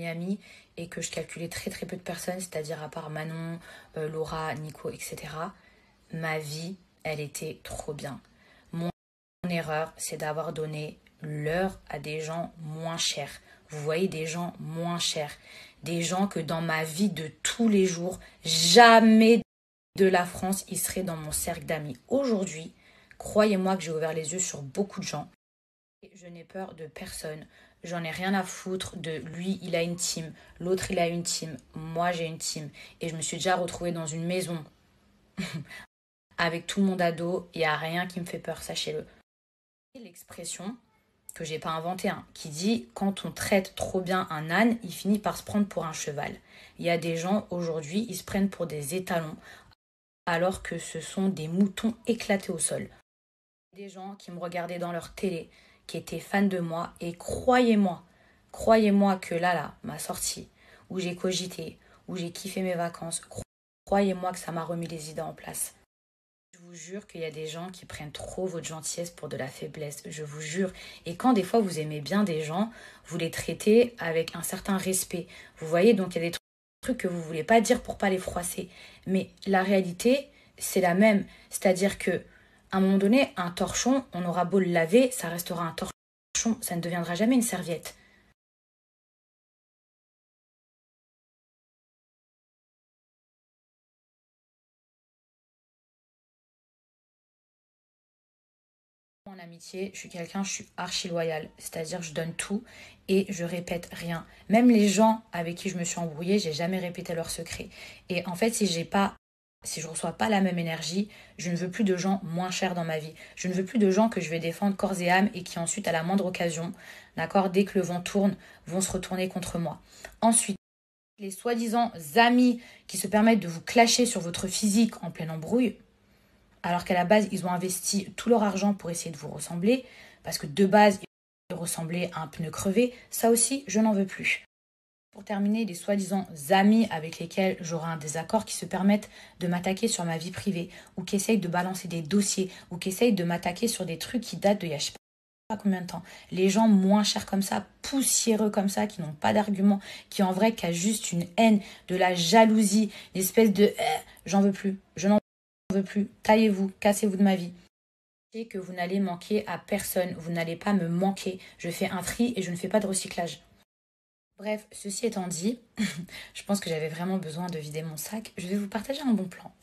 amis et que je calculais très très peu de personnes, c'est-à-dire à part Manon, Laura, Nico, etc. Ma vie, elle était trop bien. Mon erreur, c'est d'avoir donné l'heure à des gens moins chers. Vous voyez, des gens moins chers. Des gens que dans ma vie de tous les jours, jamais de la France, ils seraient dans mon cercle d'amis. Aujourd'hui, croyez-moi que j'ai ouvert les yeux sur beaucoup de gens. Je n'ai peur de personne. J'en ai rien à foutre de lui, il a une team, l'autre, il a une team, moi, j'ai une team. Et je me suis déjà retrouvée dans une maison avec tout le monde à dos. Il n'y a rien qui me fait peur, sachez-le. L'expression que j'ai pas inventée, hein, qui dit quand on traite trop bien un âne, il finit par se prendre pour un cheval. Il y a des gens aujourd'hui, ils se prennent pour des étalons alors que ce sont des moutons éclatés au sol. Des gens qui me regardaient dans leur télé, qui étaient fans de moi, et croyez-moi que là, ma sortie, où j'ai cogité, où j'ai kiffé mes vacances, croyez-moi que ça m'a remis les idées en place. Je vous jure qu'il y a des gens qui prennent trop votre gentillesse pour de la faiblesse, je vous jure. Et quand des fois vous aimez bien des gens, vous les traitez avec un certain respect. Vous voyez, donc il y a des trucs que vous voulez pas dire pour pas les froisser. Mais la réalité, c'est la même. C'est-à-dire que à un moment donné, un torchon, on aura beau le laver, ça restera un torchon, ça ne deviendra jamais une serviette. En amitié, je suis archi loyale, c'est-à-dire je donne tout et je répète rien. Même les gens avec qui je me suis embrouillée, j'ai jamais répété leurs secrets. Et en fait, si je reçois pas la même énergie, je ne veux plus de gens moins chers dans ma vie. Je ne veux plus de gens que je vais défendre corps et âme et qui ensuite, à la moindre occasion, d'accord, dès que le vent tourne, vont se retourner contre moi. Ensuite, les soi-disant amis qui se permettent de vous clasher sur votre physique en pleine embrouille, alors qu'à la base, ils ont investi tout leur argent pour essayer de vous ressembler, parce que de base, ils ressemblaient à un pneu crevé, ça aussi, je n'en veux plus. Pour terminer, les soi-disant amis avec lesquels j'aurai un désaccord qui se permettent de m'attaquer sur ma vie privée, ou qui essayent de balancer des dossiers, ou qui essayent de m'attaquer sur des trucs qui datent de il y a je sais pas combien de temps. Les gens moins chers comme ça, poussiéreux comme ça, qui n'ont pas d'arguments, qui en vrai cachent juste une haine, de la jalousie, une espèce de j'en veux plus, je n'en veux plus, taillez-vous, cassez-vous de ma vie. Sachez que vous n'allez manquer à personne, vous n'allez pas me manquer. Je fais un tri et je ne fais pas de recyclage. Bref, ceci étant dit, je pense que j'avais vraiment besoin de vider mon sac. Je vais vous partager un bon plan.